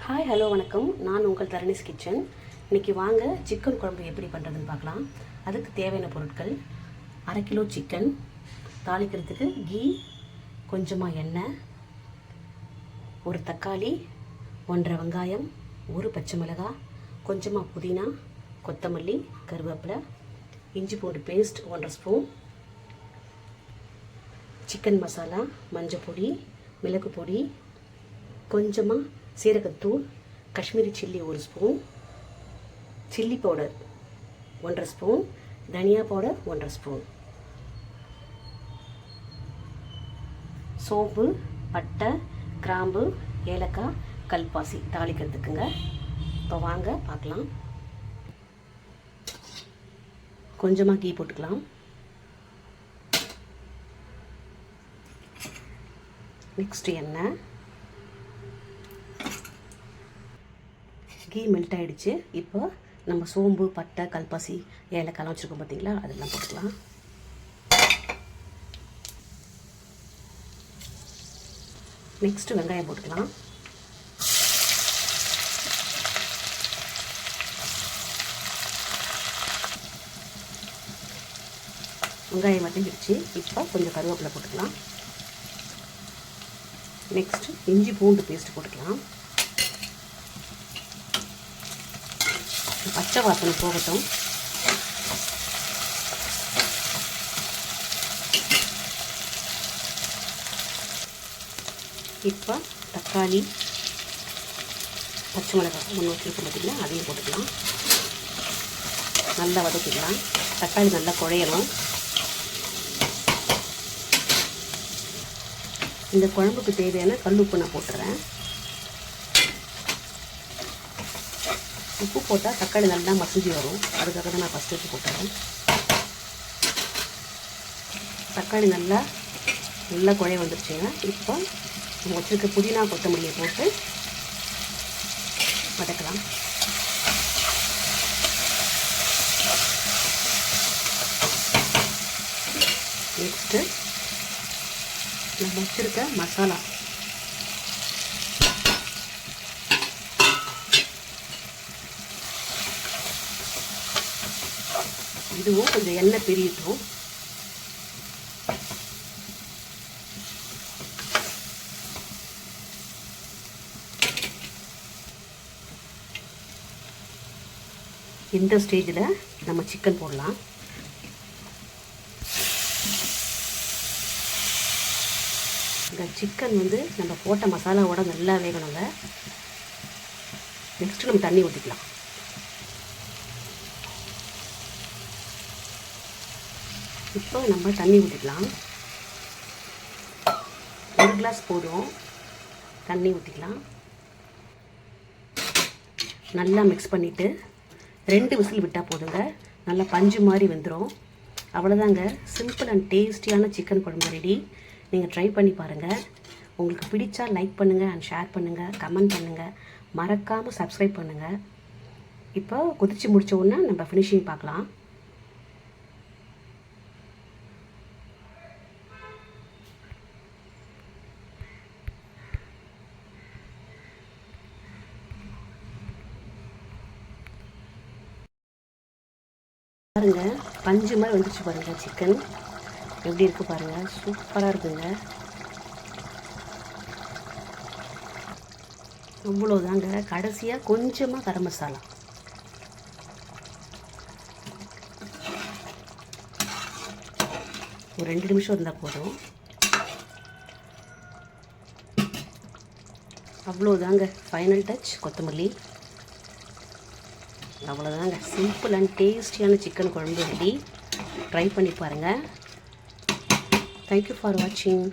Hi hello வணக்கம். நான் உங்கள் தரணிஸ் கிச்சன். இன்றைக்கி வாங்க சிக்கன் குழம்பு எப்படி பண்ணுறதுன்னு பார்க்கலாம். அதுக்கு தேவையான பொருட்கள்: அரை கிலோ சிக்கன், தாளிக்கிறதுக்கு கீ, கொஞ்சமாக எண்ணெய், ஒரு தக்காளி, 1.5 வெங்காயம், ஒரு பச்சை மிளகாய், கொஞ்சமாக புதினா, கொத்தமல்லி, கருவேப்பிலை, இஞ்சி பூண்டு பேஸ்ட் 1.5 ஸ்பூன், சிக்கன் மசாலா, மஞ்சள் பொடி, மிளகு பொடி, கொஞ்சமாக சீரகத்தூள், Kashmiri chilli 1 spoon, chilli powder 1.5 spoon, தனியா பவுடர் 1.5 ஸ்பூன், சோம்பு, பட்டை, கிராம்பு, ஏலக்காய், கல்பாசி தாளிக்கிறதுக்குங்க. இப்போ வாங்க பார்க்கலாம். கொஞ்சமாக கீ போட்டுக்கலாம். நெக்ஸ்ட் எண்ணெய். கீ மெல்ட் ஆகிடுச்சு. இப்போ நம்ம சோம்பு, பட்டை, கல்பாசி, ஏலக்காய்லாம் வச்சுருக்கோம் பார்த்தீங்களா, அதெல்லாம் போட்டுக்கலாம். நெக்ஸ்ட்டு வெங்காயம் போட்டுக்கலாம். வெங்காயம் வதங்கிடுச்சு. இப்போ கொஞ்சம் கருவேப்பிலை போட்டுக்கலாம். நெக்ஸ்ட்டு இஞ்சி பூண்டு பேஸ்ட் போட்டுக்கலாம். பச்சை வாசனை போகட்டும். இப்போ தக்காளி, பச்சை மிளகாய் 1 வச்சுருக்கோம் பார்த்திங்கன்னா, அதையும் போட்டுக்கலாம். நல்லா வதக்கிக்கலாம். தக்காளி நல்லா குழையணும். இந்த குழம்புக்கு தேவையான கல் உப்பு நான் போட்டுறேன். உப்பு போட்டால் தக்காளி நல்லா மசிஞ்சு வரும். அதுக்காக தான் நான் ஃபஸ்ட்டு உப்பு போட்டுறேன். தக்காளி நல்லா குழைய வந்துருச்சுங்க. இப்போ நம்ம வச்சுருக்க புதினா, கொத்தமல்லியை போட்டு வதக்கலாம். நெக்ஸ்ட்டு நம்ம வச்சுருக்க மசாலா, இதுவும் கொஞ்சம் எண்ணெய் பிரியட்டும். இந்த ஸ்டேஜில் நம்ம சிக்கன் போடலாம். இந்த சிக்கன் நம்ம போட்ட மசாலாவோட நல்லா வேகணுங்க. நெக்ஸ்ட்டு நம்ம தண்ணி ஊற்றிக்கலாம். இப்போ நம்ம தண்ணி ஊற்றிக்கலாம். 1 கிளாஸ் போதும். தண்ணி ஊற்றிக்கலாம். நல்லா மிக்ஸ் பண்ணிவிட்டு 2 விசில் விட்டால் போதுங்க. நல்லா பஞ்சு மாதிரி வெந்துடும். அவ்வளோதாங்க. சிம்பிள் அண்ட் டேஸ்டியான சிக்கன் குழம்பு ரெடி. நீங்கள் ட்ரை பண்ணி பாருங்கள். உங்களுக்கு பிடிச்சா லைக் பண்ணுங்கள் அண்ட் ஷேர் பண்ணுங்கள், கமெண்ட் பண்ணுங்கள், மறக்காமல் சப்ஸ்கிரைப் பண்ணுங்கள். இப்போ கொதித்து முடித்த உடனே நம்ம ஃபினிஷிங் பார்க்கலாம். பாருங்க, பஞ்சு மாதிரி வந்துச்சு பாருங்க. சிக்கன் எப்படி இருக்கு பாருங்க. சூப்பராக இருக்குங்க. அவ்வளோதாங்க. கடைசியாக கொஞ்சமாக கரம் மசாலா. ஒரு 2 நிமிஷம் இருந்தால் போதும். அவ்வளோதாங்க. ஃபைனல் டச் கொத்தமல்லி. அவ்வளோதாங்க. சிம்பிள் அண்ட் டேஸ்டியான சிக்கன் குழம்பு ரெடி. ட்ரை பண்ணி பாருங்கள். தேங்க்யூ ஃபார் வாட்சிங்.